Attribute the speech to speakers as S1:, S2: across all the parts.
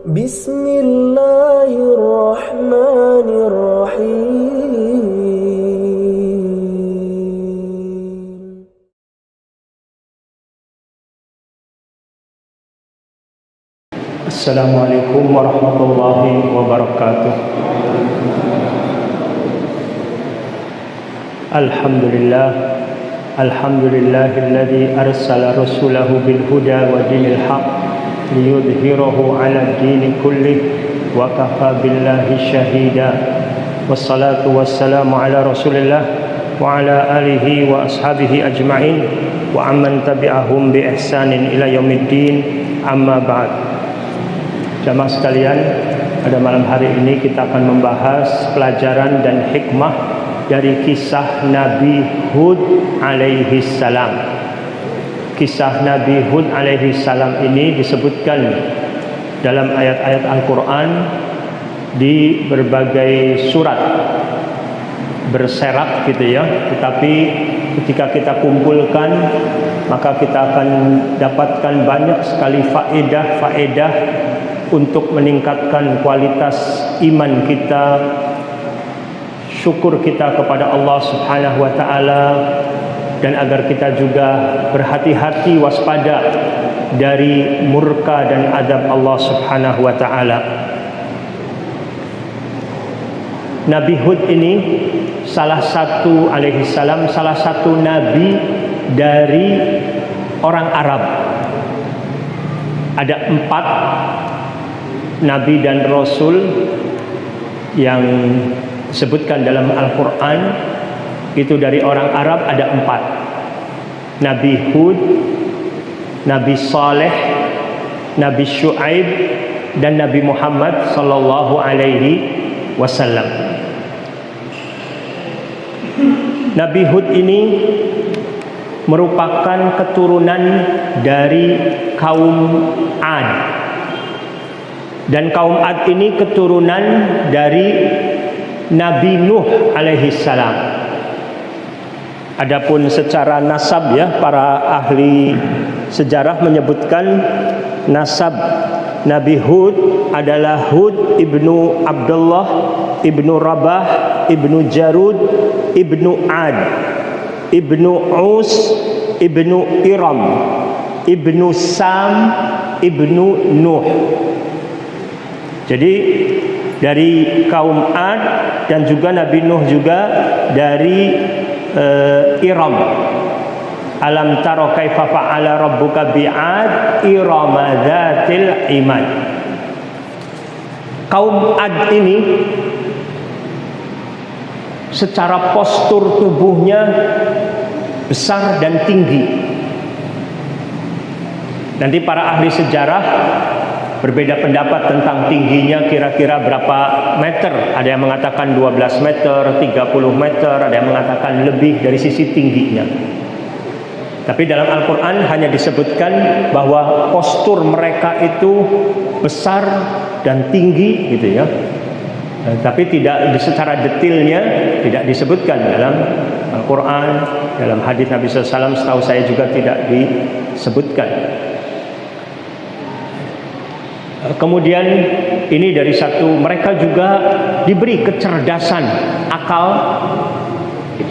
S1: Bismillahirrahmanirrahim.
S2: Assalamualaikum warahmatullahi wabarakatuh. Alhamdulillahilladzi arsala rasulahu bil huda wa dinil haq liyudhhirahu 'ala dini kullih wa kafa billahi syahida. Wassalatu wassalamu ala Rasulillah wa ala alihi wa ashabihi ajma'in wa amman tabi'ahum bi ihsanin ila yaumiddin. Amma ba'd. Jamaah sekalian, pada malam hari ini kita akan membahas pelajaran dan hikmah dari kisah Nabi Hud alaihi salam. Kisah Nabi Hud alaihi salam ini disebutkan dalam ayat-ayat Al-Quran di berbagai surat berserak gitu ya. Tetapi ketika kita kumpulkan, maka kita akan dapatkan banyak sekali faedah-faedah untuk meningkatkan kualitas iman kita, syukur kita kepada Allah Subhanahu wa taala, dan agar kita juga berhati-hati waspada dari murka dan azab Allah Subhanahu wa taala. Nabi Hud ini salah satu nabi dari orang Arab. Ada 4 nabi dan rasul yang disebutkan dalam Al-Quran, itu dari orang Arab ada 4. Nabi Hud, Nabi Saleh, Nabi Syuaib, dan Nabi Muhammad sallallahu alaihi wasallam. Nabi Hud ini merupakan keturunan dari kaum Ad, dan kaum Ad ini keturunan dari Nabi Nuh alaihi salam. Adapun secara nasab ya, para ahli sejarah menyebutkan nasab Nabi Hud adalah Hud ibnu Abdullah ibnu Rabah ibnu Jarud ibnu Ad ibnu Us ibnu Iram ibnu Sam ibnu Nuh. Jadi dari kaum Ad, dan juga Nabi Nuh juga dari Iram. Alam taro kaifa fa'ala rabbuka bi'ad irama dzatil imad. Kaum Ad ini secara postur tubuhnya besar dan tinggi. Nanti para ahli sejarah berbeda pendapat tentang tingginya kira-kira berapa meter. Ada yang mengatakan 12 meter, 30 meter, ada yang mengatakan lebih dari sisi tingginya. Tapi dalam Al-Quran hanya disebutkan bahwa postur mereka itu besar dan tinggi gitu ya. Tapi tidak secara detailnya tidak disebutkan dalam Al-Quran, dalam hadis Nabi SAW setahu saya juga tidak disebutkan. Kemudian ini dari satu, mereka juga diberi kecerdasan akal,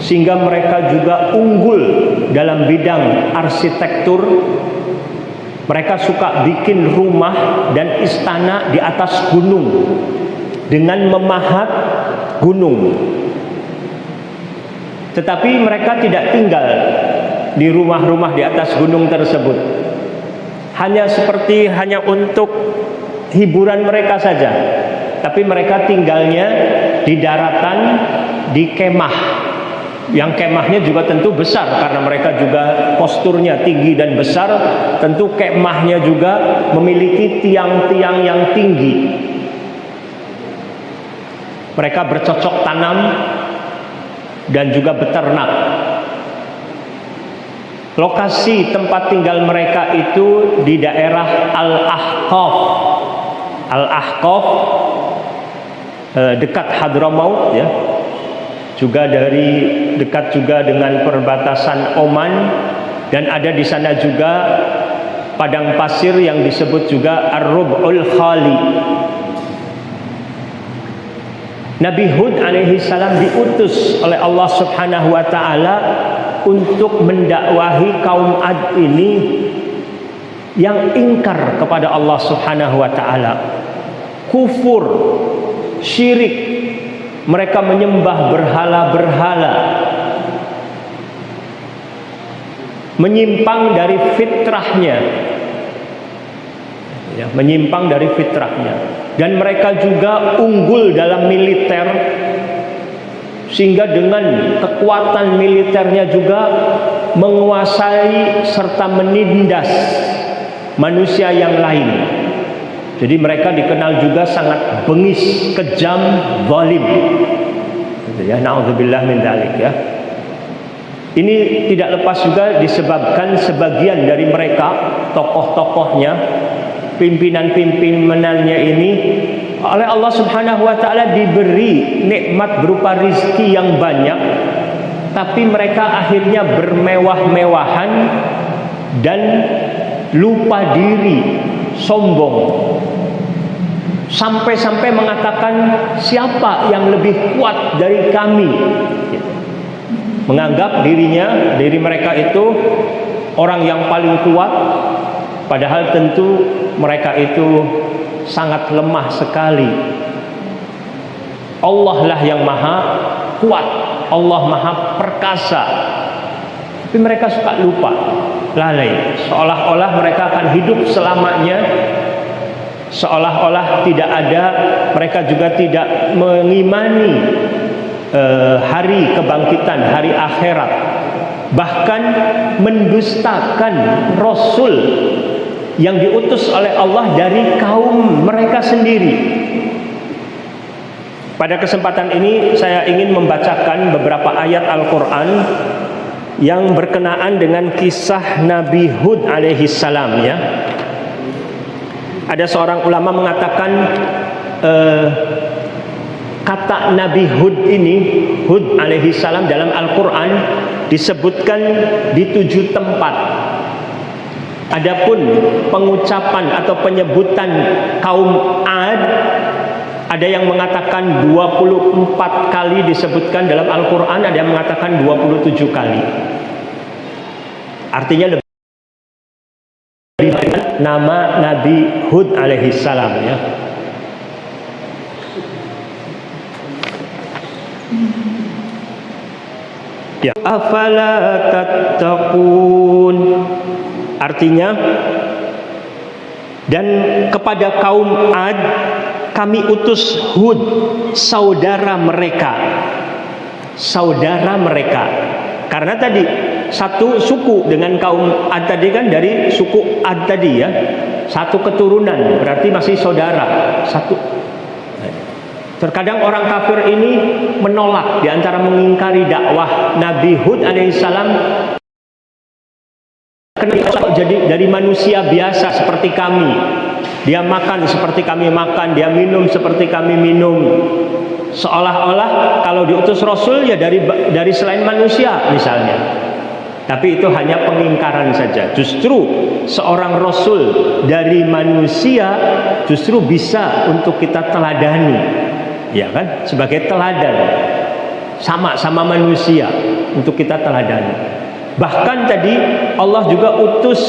S2: sehingga mereka juga unggul dalam bidang arsitektur. Mereka suka bikin rumah dan istana di atas gunung dengan memahat gunung. Tetapi mereka tidak tinggal di rumah-rumah di atas gunung tersebut. Hanya untuk hiburan mereka saja. Tapi mereka tinggalnya di daratan, di kemah. Yang kemahnya juga tentu besar, karena mereka juga posturnya tinggi dan besar. Tentu kemahnya juga memiliki tiang-tiang yang tinggi. Mereka bercocok tanam dan juga beternak. Lokasi tempat tinggal mereka itu di daerah Al-Ahqaf. Al-Ahqaf dekat Hadramaut ya. Juga dekat juga dengan perbatasan Oman, dan ada di sana juga padang pasir yang disebut juga Ar-Rub'ul Khali. Nabi Hud alaihi salam diutus oleh Allah Subhanahu wa taala untuk mendakwahi kaum Ad ini yang ingkar kepada Allah Subhanahu wa taala, kufur, syirik, mereka menyembah berhala-berhala, menyimpang dari fitrahnya, ya, menyimpang dari fitrahnya. Dan mereka juga unggul dalam militer, sehingga dengan kekuatan militernya juga menguasai serta menindas manusia yang lain. Jadi mereka dikenal juga sangat bengis, kejam, zalim. Gitu ya, naudzubillah min dzalik ya. Ini tidak lepas juga disebabkan sebagian dari mereka, tokoh-tokohnya, pimpinan-pimpinannya ini oleh Allah Subhanahu wa taala diberi nikmat berupa rizki yang banyak, tapi mereka akhirnya bermewah-mewahan dan lupa diri, sombong, sampai-sampai mengatakan siapa yang lebih kuat dari kami. Menganggap diri mereka itu orang yang paling kuat, padahal tentu mereka itu sangat lemah sekali. Allah lah yang maha kuat, Allah maha perkasa, tapi mereka suka lupa, lalai, seolah-olah mereka akan hidup selamanya, seolah-olah tidak ada, mereka juga tidak mengimani hari kebangkitan, hari akhirat, bahkan mendustakan Rasul yang diutus oleh Allah dari kaum mereka sendiri. Pada kesempatan ini saya ingin membacakan beberapa ayat Al-Quran yang berkenaan dengan kisah Nabi Hud alaihi salam ya. Ada seorang ulama mengatakan kata Nabi Hud ini, Hud alaihi salam dalam Al-Quran disebutkan di 7 tempat. Adapun pengucapan atau penyebutan kaum Ad, ada yang mengatakan 24 kali disebutkan dalam Al-Quran, ada yang mengatakan 27 kali. Artinya lebih banyak nama Nabi Hud alaihi salam ya. Ya, afala tattaqun. Artinya, dan kepada kaum Ad kami utus Hud, saudara mereka. Saudara mereka. Karena tadi satu suku dengan kaum Ad tadi kan, dari suku Ad tadi ya. Satu keturunan, berarti masih saudara. Satu. Terkadang orang kafir ini menolak, diantara mengingkari dakwah Nabi Hud alaihissalam, jadi dari manusia biasa seperti kami. Dia makan seperti kami makan, dia minum seperti kami minum. Seolah-olah kalau diutus Rasul ya dari selain manusia misalnya. Tapi itu hanya pengingkaran saja. Justru seorang Rasul dari manusia justru bisa untuk kita teladani. Ya kan, sebagai teladan, sama manusia untuk kita teladani. Bahkan tadi Allah juga utus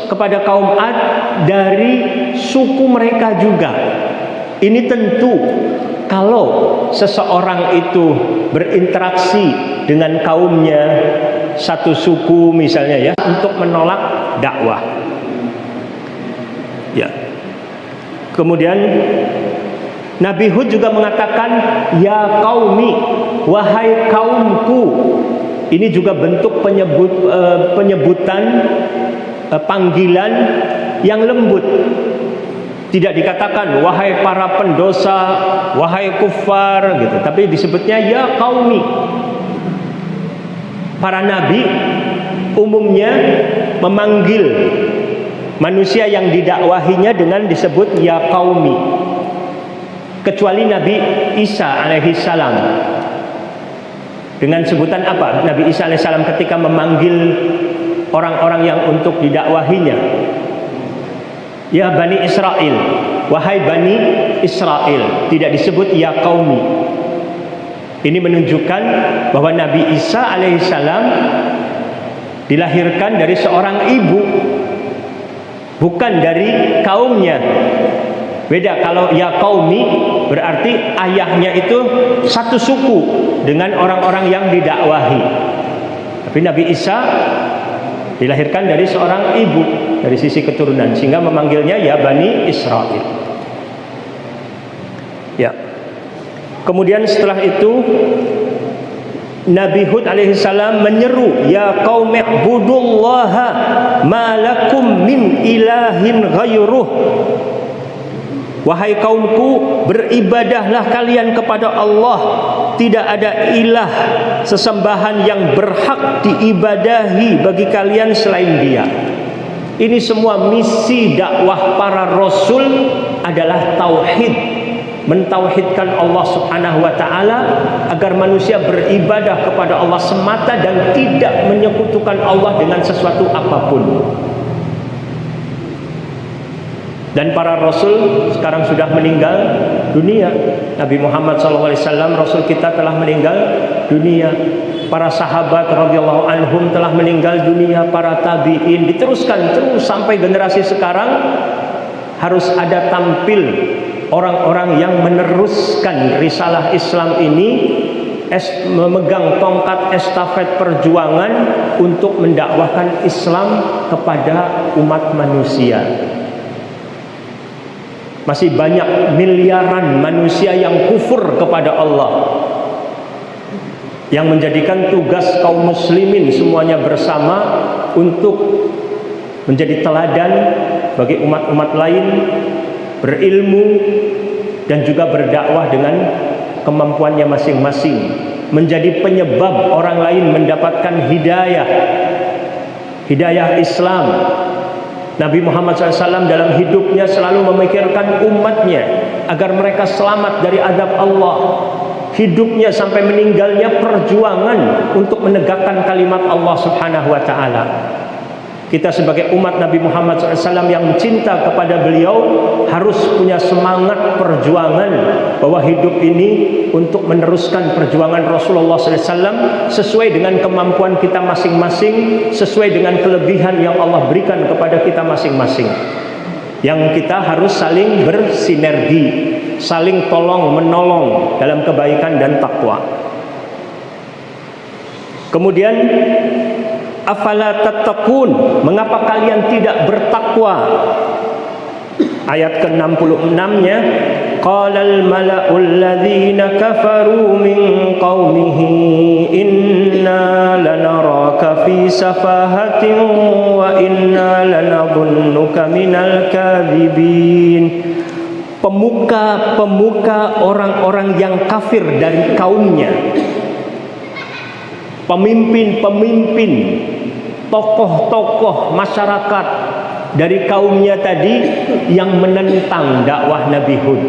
S2: kepada kaum Ad dari suku mereka juga. Ini tentu kalau seseorang itu berinteraksi dengan kaumnya, satu suku misalnya ya, untuk menolak dakwah. Ya. Kemudian Nabi Hud juga mengatakan, ya qaumi, wahai kaumku. Ini juga bentuk penyebutan panggilan yang lembut. Tidak dikatakan wahai para pendosa, wahai kufar gitu, tapi disebutnya ya qaumi. Para nabi umumnya memanggil manusia yang didakwahinya dengan disebut ya qaumi. Kecuali Nabi Isa alaihi salam. Dengan sebutan apa? Nabi Isa alaihi salam ketika memanggil orang-orang yang untuk didakwahinya. Ya Bani Israel, wahai Bani Israel, tidak disebut ya qaumi. Ini menunjukkan bahwa Nabi Isa alaihissalam dilahirkan dari seorang ibu, bukan dari kaumnya. Beda, kalau ya qaumi berarti ayahnya itu satu suku dengan orang-orang yang didakwahi. Tapi Nabi Isa dilahirkan dari seorang ibu dari sisi keturunan, sehingga memanggilnya ya Bani Israel. Ya. Kemudian setelah itu Nabi Hud alaihissalam menyeru, ya qaumi ibudullaha ma lakum min ilahin ghairuh. Wahai kaumku, beribadahlah kalian kepada Allah, tidak ada ilah sesembahan yang berhak diibadahi bagi kalian selain Dia. Ini semua misi dakwah para rasul adalah tauhid, mentauhidkan Allah Subhanahu wa taala agar manusia beribadah kepada Allah semata dan tidak menyekutukan Allah dengan sesuatu apapun. Dan para rasul sekarang sudah meninggal dunia. Nabi Muhammad SAW, rasul kita, telah meninggal dunia. Para sahabat radhiyallahu anhum telah meninggal dunia. Para tabi'in, diteruskan terus sampai generasi sekarang. Harus ada tampil orang-orang yang meneruskan risalah Islam ini, memegang tongkat estafet perjuangan untuk mendakwahkan Islam kepada umat manusia. Masih banyak miliaran manusia yang kufur kepada Allah, yang menjadikan tugas kaum muslimin semuanya bersama untuk menjadi teladan bagi umat-umat lain, berilmu dan juga berdakwah dengan kemampuannya masing-masing, menjadi penyebab orang lain mendapatkan hidayah Islam. Nabi Muhammad SAW dalam hidupnya selalu memikirkan umatnya agar mereka selamat dari azab Allah. Hidupnya sampai meninggalnya perjuangan untuk menegakkan kalimat Allah Subhanahu wa taala. Kita sebagai umat Nabi Muhammad SAW yang cinta kepada beliau harus punya semangat perjuangan bahwa hidup ini untuk meneruskan perjuangan Rasulullah SAW sesuai dengan kemampuan kita masing-masing, sesuai dengan kelebihan yang Allah berikan kepada kita masing-masing. Yang kita harus saling bersinergi, saling tolong menolong dalam kebaikan dan takwa. Kemudian afala tattaqun, mengapa kalian tidak bertakwa? Ayat ke-66-nya, qalal mala'ul ladzina kafaru min qaumihi inna lanaraka fi safahatin wa inna lanadhunnuka minal kadzibin. Pemuka-pemuka orang-orang yang kafir dari kaumnya, pemimpin-pemimpin, tokoh-tokoh masyarakat dari kaumnya tadi yang menentang dakwah Nabi Hud.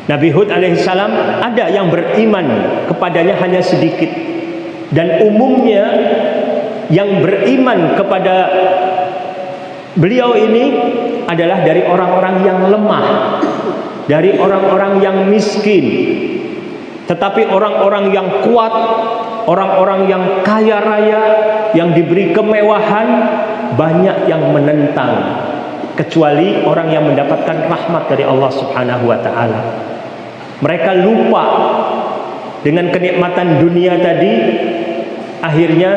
S2: Nabi Hud alaihissalam ada yang beriman kepadanya hanya sedikit, dan umumnya yang beriman kepada beliau ini adalah dari orang-orang yang lemah, dari orang-orang yang miskin. Tetapi orang-orang yang kuat, orang-orang yang kaya raya, yang diberi kemewahan, banyak yang menentang, kecuali orang yang mendapatkan rahmat dari Allah Subhanahu wa taala. Mereka lupa dengan kenikmatan dunia tadi. Akhirnya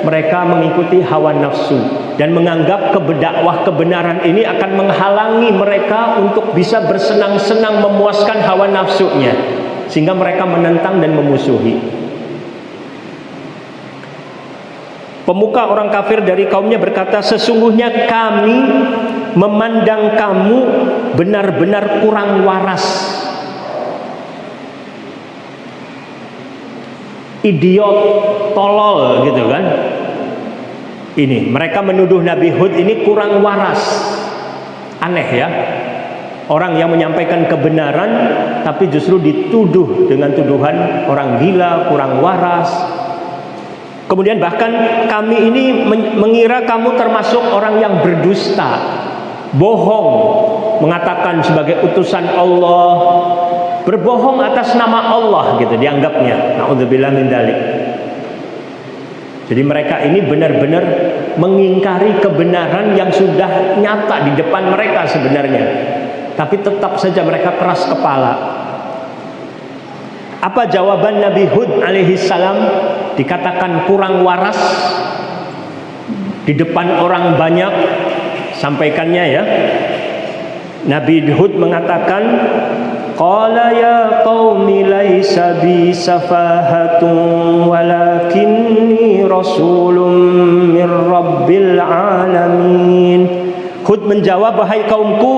S2: mereka mengikuti hawa nafsu dan menganggap dakwah kebenaran ini akan menghalangi mereka untuk bisa bersenang-senang memuaskan hawa nafsunya, sehingga mereka menentang dan memusuhi. Pemuka orang kafir dari kaumnya berkata, sesungguhnya kami memandang kamu benar-benar kurang waras, idiot, tolol gitu kan. Ini mereka menuduh Nabi Hud ini kurang waras. Aneh ya, orang yang menyampaikan kebenaran tapi justru dituduh dengan tuduhan orang gila, kurang waras. Kemudian bahkan kami ini mengira kamu termasuk orang yang berdusta, bohong, mengatakan sebagai utusan Allah, berbohong atas nama Allah gitu dianggapnya. Na'udzubillah min dzalik. Jadi mereka ini benar-benar mengingkari kebenaran yang sudah nyata di depan mereka sebenarnya. Tapi tetap saja mereka keras kepala. Apa jawaban Nabi Hud alaihi salam? Dikatakan kurang waras di depan orang banyak. Sampaikannya ya. Nabi Hud mengatakan, qala ya qaumi laisa bi safahatun walakinni rasulun min rabbil alamin. Hud menjawab, wahai kaumku,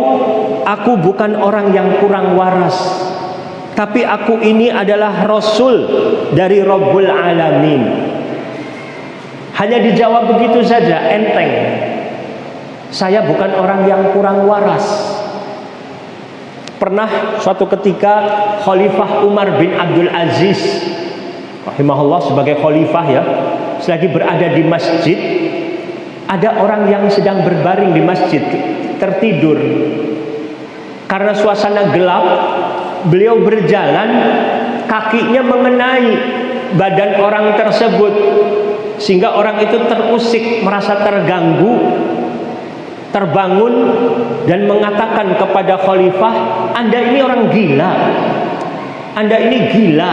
S2: aku bukan orang yang kurang waras, tapi aku ini adalah Rasul dari Rabbul Alamin. Hanya dijawab begitu saja, enteng. Saya bukan orang yang kurang waras. Pernah suatu ketika Khalifah Umar bin Abdul Aziz rahimahullah sebagai khalifah ya, selagi berada di masjid, ada orang yang sedang berbaring di masjid, tertidur. Karena suasana gelap, beliau berjalan, kakinya mengenai badan orang tersebut, sehingga orang itu terusik, merasa terganggu, terbangun dan mengatakan kepada khalifah, Anda ini orang gila, Anda ini gila.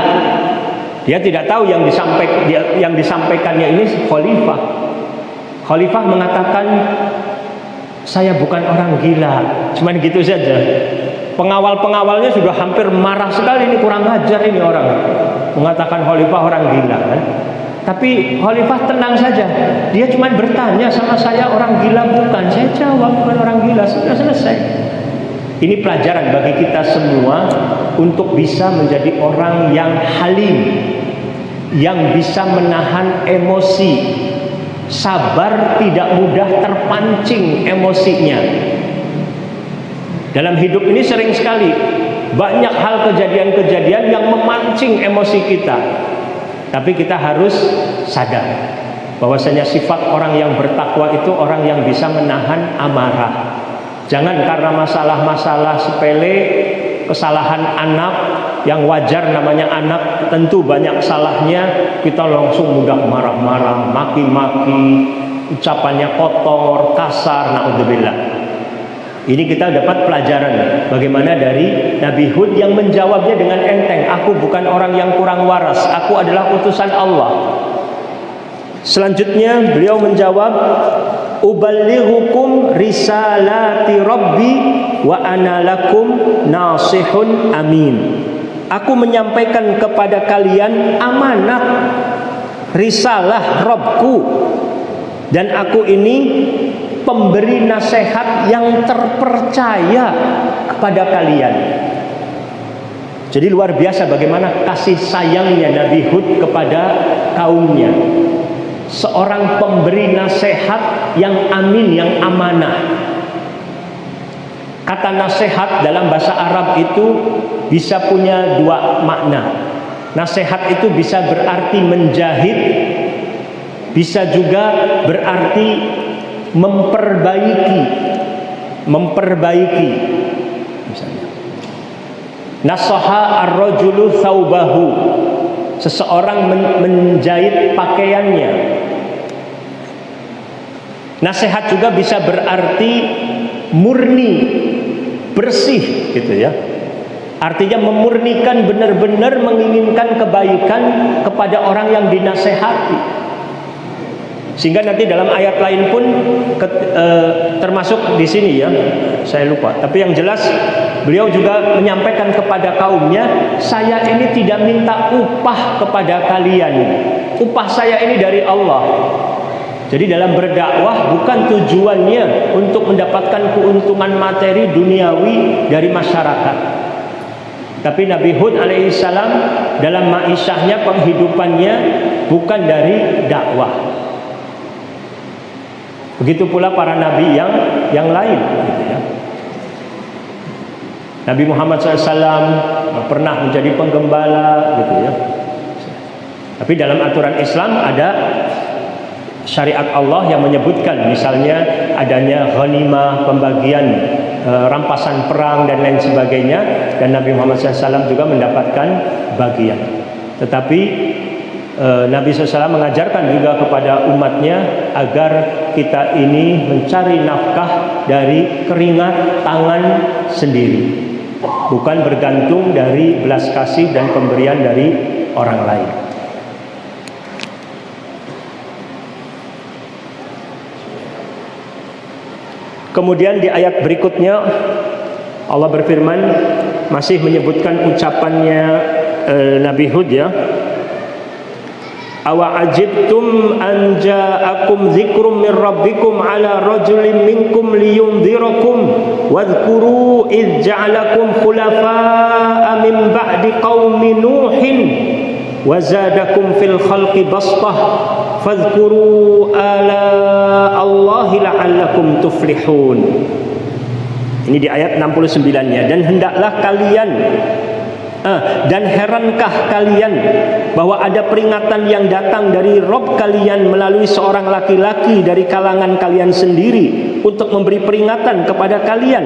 S2: Dia tidak tahu yang disampaikannya ini khalifah. Khalifah mengatakan, saya bukan orang gila. Cuman gitu saja. Pengawal-pengawalnya sudah hampir marah sekali, ini kurang ajar ini orang, mengatakan khalifah orang gila kan? Tapi khalifah tenang saja. Dia cuma bertanya sama saya, orang gila bukan? Saya jawab bukan orang gila. Sudah selesai. Ini pelajaran bagi kita semua untuk bisa menjadi orang yang halim, yang bisa menahan emosi, sabar, tidak mudah terpancing emosinya. Dalam hidup ini sering sekali banyak hal kejadian-kejadian yang memancing emosi kita. Tapi kita harus sadar bahwasanya sifat orang yang bertakwa itu orang yang bisa menahan amarah. Jangan karena masalah-masalah sepele, kesalahan anak yang wajar, namanya anak tentu banyak salahnya, kita langsung mudah marah-marah, maki-maki, ucapannya kotor, kasar, naudzubillah. Ini kita dapat pelajaran bagaimana dari Nabi Hud yang menjawabnya dengan enteng, aku bukan orang yang kurang waras, aku adalah utusan Allah. Selanjutnya beliau menjawab, uballighukum risalati rabbi wa ana lakum nasihun amin. Aku menyampaikan kepada kalian amanat risalah Rabbku, dan aku ini pemberi nasihat yang terpercaya kepada kalian. Jadi luar biasa bagaimana kasih sayangnya Nabi Hud kepada kaumnya. Seorang pemberi nasihat yang amin, yang amanah. Kata nasihat dalam bahasa Arab itu bisa punya dua makna. Nasihat itu bisa berarti menjahit, bisa juga berarti memperbaiki. Misalnya, nasaha ar-rajulu thawbahu, seseorang menjahit pakaiannya. Nasihat juga bisa berarti murni, bersih gitu ya. Artinya memurnikan, benar-benar menginginkan kebaikan kepada orang yang dinasehati. Sehingga nanti dalam ayat lain pun termasuk di sini ya, saya lupa. Tapi yang jelas beliau juga menyampaikan kepada kaumnya, saya ini tidak minta upah kepada kalian. Upah saya ini dari Allah. Jadi dalam berdakwah bukan tujuannya untuk mendapatkan keuntungan materi duniawi dari masyarakat. Tapi Nabi Hud alaihissalam dalam ma'isyahnya, penghidupannya bukan dari dakwah. Begitu pula para nabi yang lain gitu ya. Nabi Muhammad SAW pernah menjadi penggembala gitu ya. Tapi dalam aturan Islam ada syariat Allah yang menyebutkan, misalnya adanya ghanimah, pembagian rampasan perang dan lain sebagainya, dan Nabi Muhammad SAW juga mendapatkan bagian. Tetapi Nabi SAW mengajarkan juga kepada umatnya agar kita ini mencari nafkah dari keringat tangan sendiri, bukan bergantung dari belas kasih dan pemberian dari orang lain. Kemudian di ayat berikutnya Allah berfirman, masih menyebutkan ucapannya Nabi Hud ya. Awa ajibtum an ja'akum dzikrum min rabbikum ala rajulin minkum liyundzirakum wadhkuru idz ja'alakum khulafa'a min ba'di qaumi nuhin wa zadakum fil khalqi bastah fadhkuru ala Allahi la'allakum tuflihun. Ini di ayat 69-nya. Dan hendaklah kalian dan herankah kalian bahwa ada peringatan yang datang dari Rabb kalian melalui seorang laki-laki dari kalangan kalian sendiri untuk memberi peringatan kepada kalian.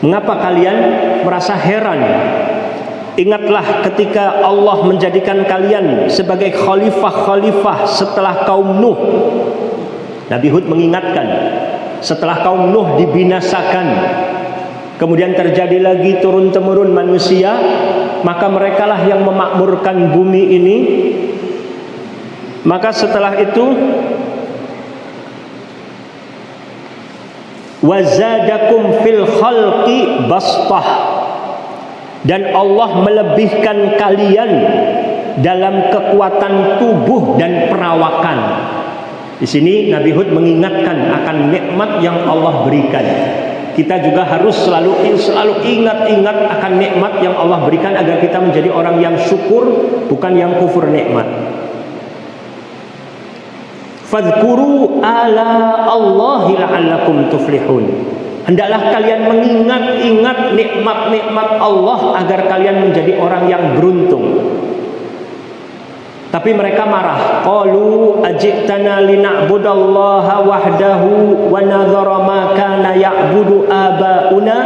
S2: Mengapa kalian merasa heran? Ingatlah ketika Allah menjadikan kalian sebagai khalifah-khalifah setelah kaum Nuh. Nabi Hud mengingatkan, setelah kaum Nuh dibinasakan, kemudian terjadi lagi turun-temurun manusia, maka merekalah yang memakmurkan bumi ini. Maka setelah itu wazadakum fil khalqi bastah, dan Allah melebihkan kalian dalam kekuatan tubuh dan perawakan. Di sini Nabi Hud mengingatkan akan nikmat yang Allah berikan. Kita juga harus selalu ingat-ingat akan nikmat yang Allah berikan agar kita menjadi orang yang syukur, bukan yang kufur nikmat. Fadhkuru ala Allahi la'allakum tuflihun. Hendaklah kalian mengingat-ingat nikmat-nikmat Allah agar kalian menjadi orang yang beruntung. Tapi mereka marah. Qalu ajitana lina'budallaha wahdahu wa nadhara ma kana ya'budu abauna.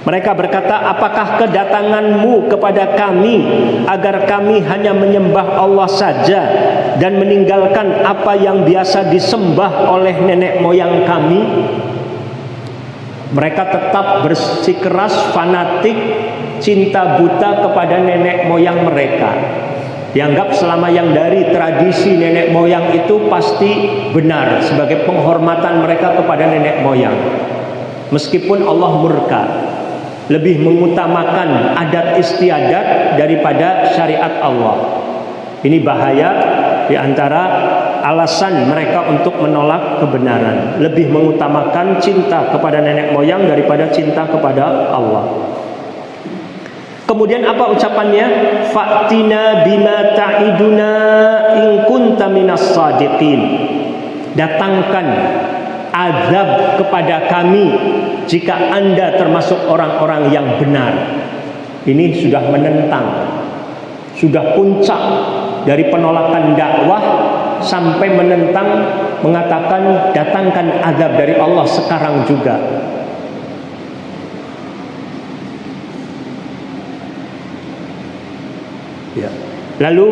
S2: Mereka berkata, apakah kedatanganmu kepada kami agar kami hanya menyembah Allah saja dan meninggalkan apa yang biasa disembah oleh nenek moyang kami? Mereka tetap bersikeras fanatik, cinta buta kepada nenek moyang mereka. Dianggap selama yang dari tradisi nenek moyang itu pasti benar sebagai penghormatan mereka kepada nenek moyang. Meskipun Allah murka, lebih mengutamakan adat istiadat daripada syariat Allah. Ini bahaya di antara alasan mereka untuk menolak kebenaran. Lebih mengutamakan cinta kepada nenek moyang daripada cinta kepada Allah. Kemudian apa ucapannya? Fa'tina bima ta'iduna in kunta minas sadiqin. Datangkan azab kepada kami jika Anda termasuk orang-orang yang benar. Ini sudah menentang, sudah puncak dari penolakan dakwah sampai menentang, mengatakan datangkan azab dari Allah sekarang juga. Ya. Lalu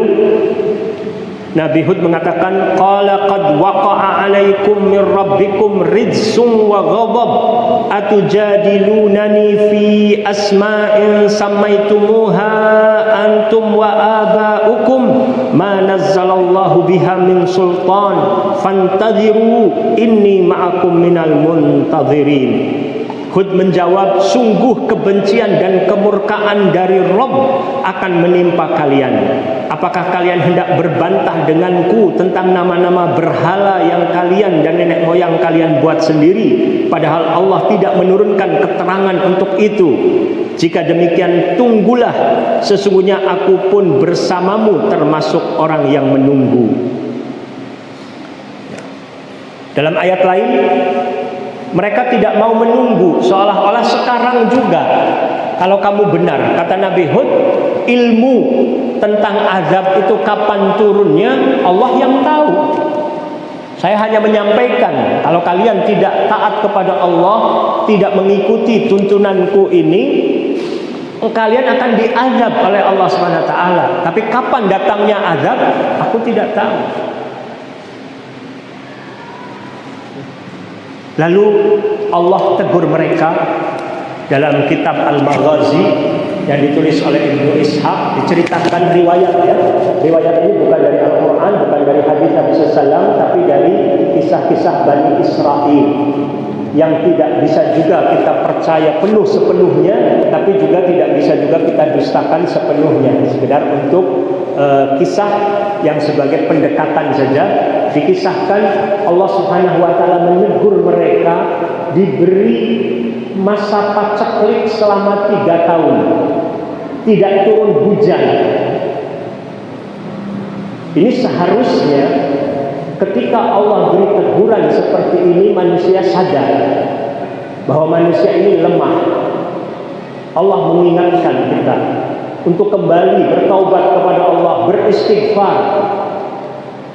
S2: Nabi Hud mengatakan, qala qad waqa'a 'alaikum min rabbikum rijsun wa ghadab atujadilunani fi asma'in sammaitumuha antum wa aba'ukum ma nazzalallahu biha min sultan fantadhiru inni ma'akum minal muntadhirin. Hud menjawab, sungguh kebencian dan kemurkaan dari Rabb akan menimpa kalian. Apakah kalian hendak berbantah denganku tentang nama-nama berhala yang kalian dan nenek moyang kalian buat sendiri, padahal Allah tidak menurunkan keterangan untuk itu? Jika demikian, tunggulah, sesungguhnya aku pun bersamamu termasuk orang yang menunggu. Dalam ayat lain, mereka tidak mau menunggu, seolah-olah sekarang juga kalau kamu benar, kata Nabi Hud, ilmu tentang azab itu kapan turunnya Allah yang tahu. Saya hanya menyampaikan, kalau kalian tidak taat kepada Allah, tidak mengikuti tuntunanku ini, kalian akan diazab oleh Allah SWT. Tapi kapan datangnya azab, aku tidak tahu. Lalu Allah tegur mereka dalam kitab Al-Maghazi yang ditulis oleh Ibnu Ishaq, diceritakan riwayatnya. Riwayat ini bukan dari Al-Quran, bukan dari hadis Nabi SAW, tapi dari kisah-kisah Bani Israel yang tidak bisa juga kita percaya penuh sepenuhnya, tapi juga tidak bisa juga kita dustakan sepenuhnya. Sekedar untuk kisah yang sebagai pendekatan saja. Dikisahkan Allah Subhanahu wa taala menegur mereka, diberi masa paceklik selama 3 tahun, tidak turun hujan. Ini seharusnya ketika Allah beri teguran seperti ini, manusia sadar bahwa manusia ini lemah. Allah mengingatkan kita untuk kembali bertaubat kepada Allah, beristighfar.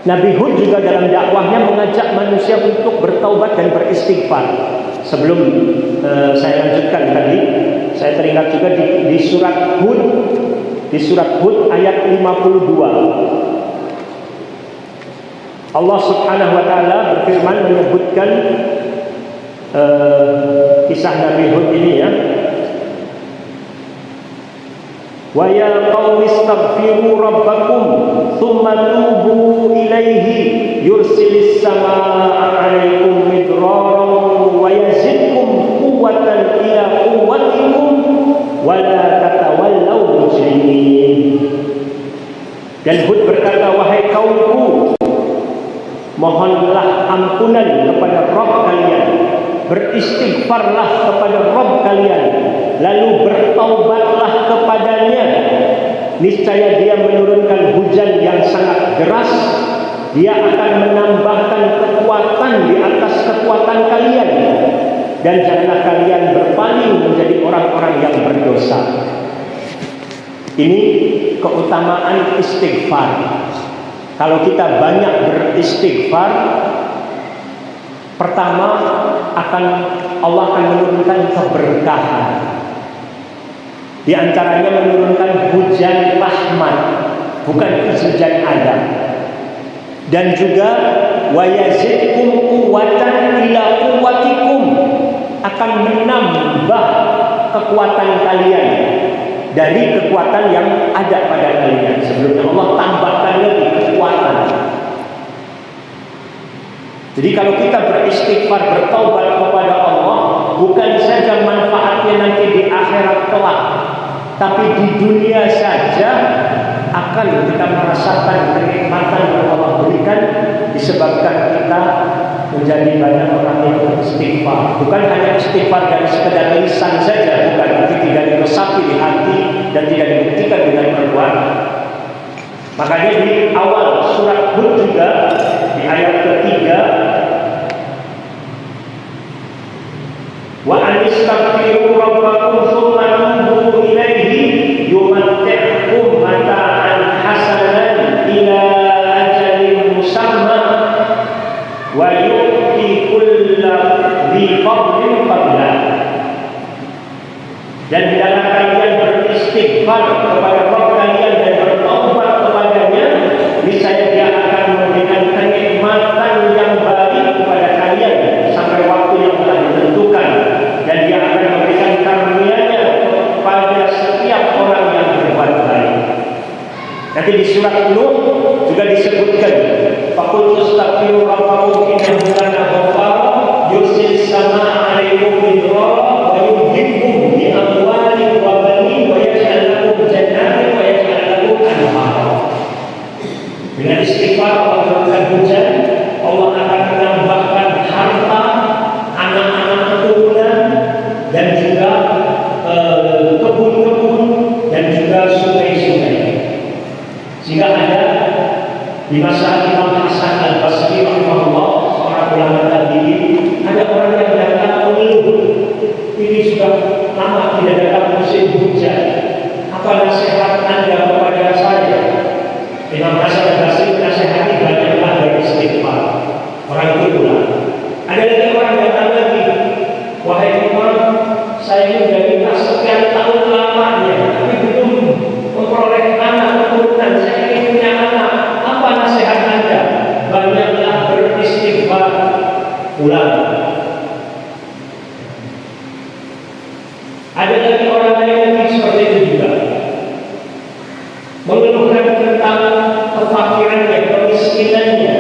S2: Nabi Hud juga dalam dakwahnya mengajak manusia untuk bertaubat dan beristighfar. Sebelum saya lanjutkan tadi, saya teringat juga di surat Hud, ayat 52. Allah Subhanahu wa taala berfirman menyebutkan kisah Nabi Hud ini ya. Wa ya qaumi astaghfiru rabbakum thumma tubu ilaihi yursilis samaa'a 'alaikum midraran wa yazidkum quwwatan ila quwwatikum wa la tatawallaw mujrimin. Dan Hud berkata, wahai kaumku, mohonlah ampunan kepada Rabb kalian, beristighfarlah kepada Rabb kalian, lalu bertaubatlah kepadanya. Niscaya Dia menurunkan hujan yang sangat deras. Dia akan menambahkan kekuatan di atas kekuatan kalian, dan janganlah kalian berpaling menjadi orang-orang yang berdosa. Ini keutamaan istighfar. Kalau kita banyak beristighfar, pertama Allah akan menurunkan keberkahan. Di antaranya menurunkan hujan rahmat, bukan hujan adab. Dan juga wa yazidkum quwwatan ila quwwatikum, akan menambah kekuatan kalian dari kekuatan yang ada pada kalian sebelumnya. Allah tambahkan lagi kekuatan. Jadi kalau kita beristighfar, bertaubat kepada Allah, bukan saja manfaatnya nanti di akhirat kelak, tapi di dunia saja akan kita merasakan kenikmatan yang Allah berikan disebabkan kita menjadi banyak orang yang beristighfar. Bukan hanya istighfar dari sekedar lisan saja, bukan, tapi tidak diresapi di hati dan tidak dibuktikan dengan perbuatan. Makanya di awal surat Hud juga di ayat ketiga, wa anistaghfiru rabbakum tsumma tubu ilaihi yumatti'kum mata'an hasanan ila ajalin musamma wa yu'ti kulla dhi fadlin fadlah. Dan hendaklah kalian beristighfar kepada Rabb kalian dan bertaubat kepadanya, niscaya Dia akan memberikan kenikmatan yang baik kepada kalian sampai waktu yang telah ditentukan, dan Dia akan memberikan karunia-Nya kepada setiap orang yang berbuat baik. Nanti di surat Nuh juga disebutkan, faqul tastaghfiru rabbakum innahu kana ghaffara yursilis samaa'a 'alaikum midrara wa yumdidkum bi amwalin wa banin wa yaj'al lakum jannatin wa yaj'al lakum anhara. Dengan istighfar Allah menurunkan hujan, Allah akan menambahkan harta, anak-anak keturunan, dan juga kebun-kebun, dan juga sungai-sungai. Sehingga ada di masa Imam Hasan Al-Basri rahimahullah, seorang ulama tabi'in, ada orang yang datang mengeluh, ini sudah lama tidak datang musim Ada lagi orang lain yang seperti itu juga, mengeluhkan tentang kefakirannya, kemiskinannya,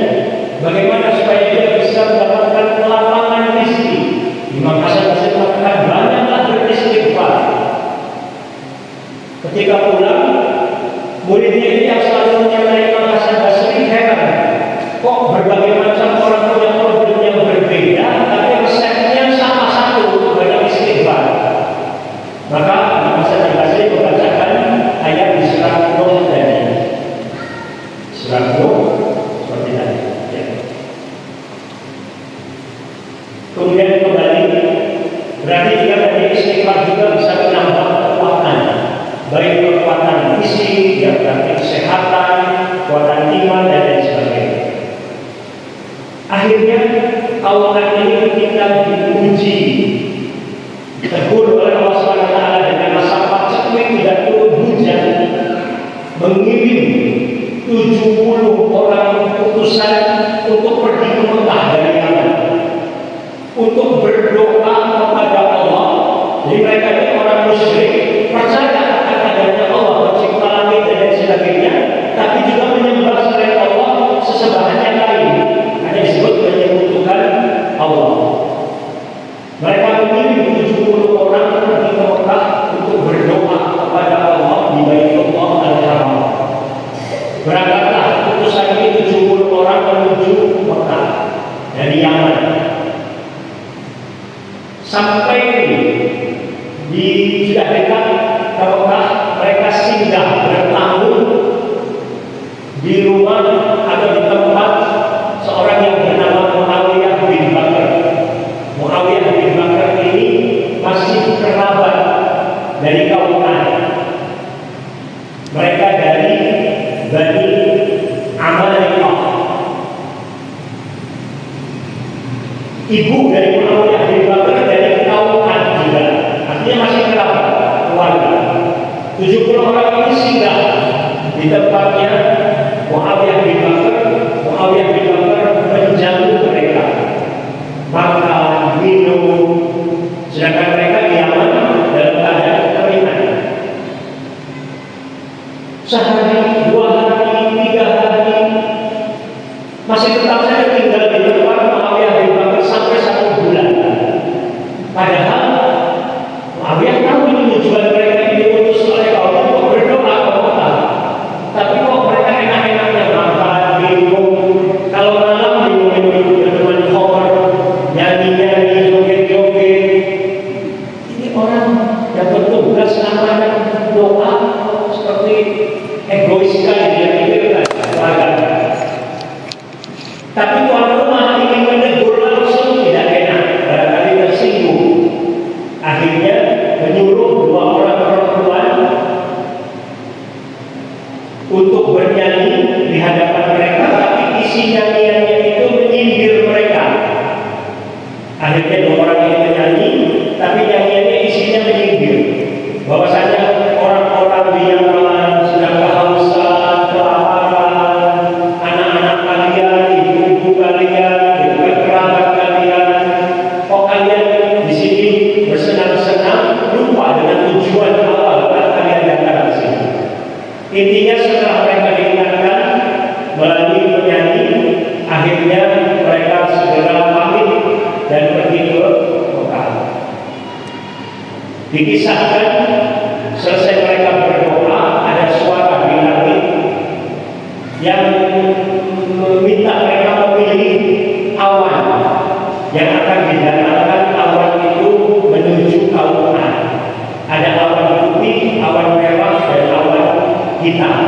S2: bagaimana supaya dia bisa mendapatkan kelapangan rezeki. Imam Hasan Basri mengatakan banyaklah beristighfar. Ketika pulang, muridnya ini yang selalu menyertai Imam Hasan Basri heran, kok berbagai macam orang punya problem yang berbeda, tapi resepnya sama satu, banyak istighfar. Maka Imam Hasan Basri membacakan ayat di surat Nuh tadi. Surat Nuh seperti tadi. Ya. Kemudian kembali, berarti jika dari istighfar juga bisa menambah kekuatan, baik kekuatan fisik, yang berarti kesehatan, kekuatan iman dan lain sebagainya. Akhirnya kawanan ini ketika diuji, ditegur oleh Allah SWT dengan masa paceklik tidak turun hujan, mengirim 70 orang utusan untuk pergi ke Mekah dari Yaman untuk berdoa kepada Allah. Jadi mereka ini orang musyrik, percaya akan adanya Allah pencipta langit dan lain sebagainya, tapi juga menyembah selain Allah sesembahan yang lain. Ada disebut menyekutukan Allah. Mereka mengirim 70 orang pergi ke Mekah untuk berdoa kepada Allah di Baitullah Al-Haram. Berangkatlah utusan ini 70 orang menuju Mekah dari Yaman. Sampai di sudah dekat ke Mekah, mereka singgah bertamu di rumah atau di tempat seorang yang bernama Muawiyah bin Bakar. Muawiyah bin Bakar ini masih kerabat dari kaum Ad. Mereka dari Bani Amalikah. Ibu dari Muawiyah bin Bakar dari kaum Ad juga, artinya masih kerabat keluarga. 70 orang ini singgah di tempatnya Muawiyah bin Bakar. Muawiyah bin Bakar menjamu mereka, makan, minum, sedangkan mereka di Yaman dalam keadaan kekeringan. Sehari, 2 hari, 3 hari, masih tetap saja tinggal di tempat Muawiyah bin Bakar sampai 1 bulan. Padahal Muawiyah tahu ini tujuan mereka ini diutus oleh Allah untuk berdoa kepada Allah. Tapi kok mereka enak-enaknya makan, minum, kalau malam minum minuman khamr, nyanyi-nyanyi, joget-joget. Ini orang yang bertugas namanya doa seperti egois sekali dia pikirkan. Tapi tuan rumah ingin menegur langsung tidak enak, barangkali tersinggung. Akhirnya menyuruh 2 orang perempuan untuk bernyanyi di hadapan mereka, tapi isi nyanyiannya itu menyindir mereka. Akhirnya 2 orang ini menyanyi, tapi nyanyiannya isinya menyindir. Bahwasanya orang-orang di Yaman sedang kehausan, kelaparan, anak-anak kalian, ibu-ibu kalian, kerabat kalian, kok kalian di sini bersenang-senang, lupa dengan tujuan awal kalian datang ke sini. Intinya setelah mereka diingatkan melalui penyanyi, akhirnya mereka segera pamit dan pergi ke Mekah. Dikisahkan selesai mereka berdoa, ada suara di langit yang meminta mereka memilih awan yang akan didatangkan. Awan itu menuju kaum Ad. Ada awan putih, awan merah, dan awan hitam.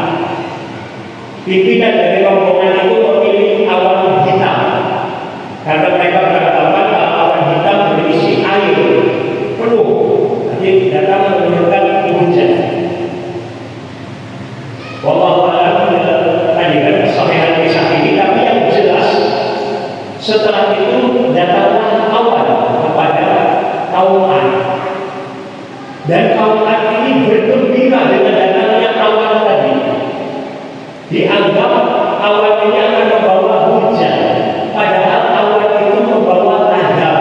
S2: Pimpinan dari rombongan itu memilih awan hitam karena mereka beranggapan kalau awan hitam berisi air penuh, jadi datang menurunkan hujan. Wallahu a'lam tadi kan kesahihan kisah ini, tapi yang jelas setelah itu datanglah awan kepada kaum Ad. Dan kaum Ad ini bergembira dengan datangnya awan tadi. Dianggap awan ini akan membawa hujan, padahal awan itu membawa azab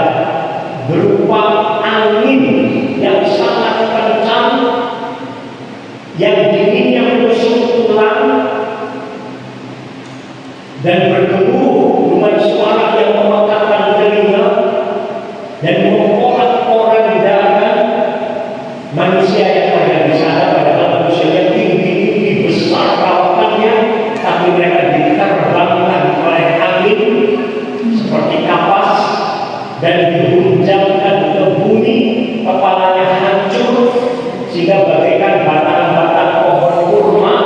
S2: berupa angin yang sangat sehingga bagaikan batang-batang pohon kurma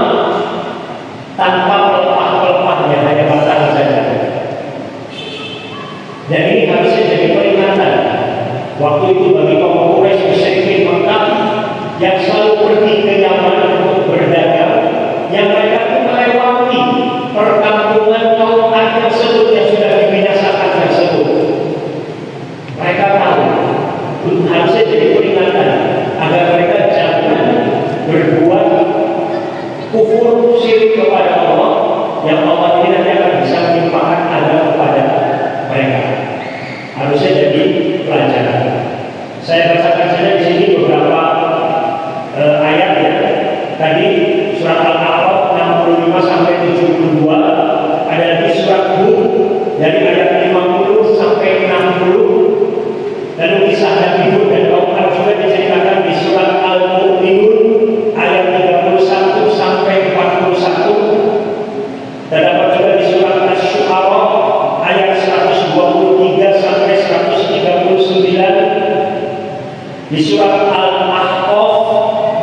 S2: tanpa pelepah-pelepahnya, hanya batang saja. Dan ini harusnya jadi peringatan waktu itu bagi kaum Quraisy musyrikin Mekah yang selalu pergi ke Yaman untuk berdagang, yang mereka pun melewati perkampungan kaum Ad tersebut yang sudah dibinasakan tersebut. Mereka tahu harusnya jadi peringatan agar mereka jangan berbuat kufur syirik kepada Allah, yang Allah ini nanti akan bisa menimpakan azab kepada mereka. Harusnya jadi pelajaran. Saya bacakan saja di sini beberapa ayat ya. Tadi surat Al-A'raf 65 sampai 72, ada lagi surat Hud dari ayat 50 sampai 60. Lalu kisah Nabi Hud dan kaum Ad juga diceritakan di surat Al-Mu'minun ayat 31 sampai 41. Dan dapat juga di surat Asy-Syu'ara ayat 123 sampai 139. Di surat Al-Ahqaf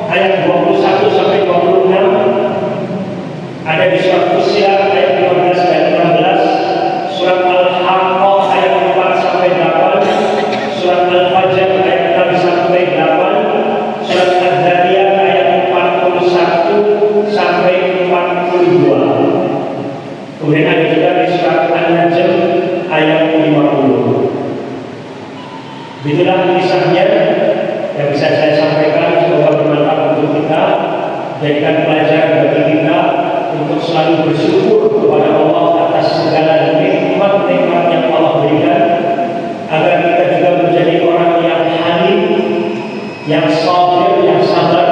S2: ayat 21 sampai 26. Ada di surat Fussilat ayat 15 dan 16. Surat Al-Haqqah ayat 4 sampai 8. Surat Al-Fajr ayat 6 sampai 8. Surat Al-Dzariyat ayat 41 sampai 42. Kemudian ada juga di surat An-Najm ayat 50. Itulah kisahnya yang bisa saya sampaikan, semoga bermanfaat untuk kita, jadikan pelajaran bagi kita untuk selalu bersyukur kepada Allah atas segala nikmat-nikmat yang Allah berikan, agar kita juga menjadi orang yang halim, yang sabar, yang sabar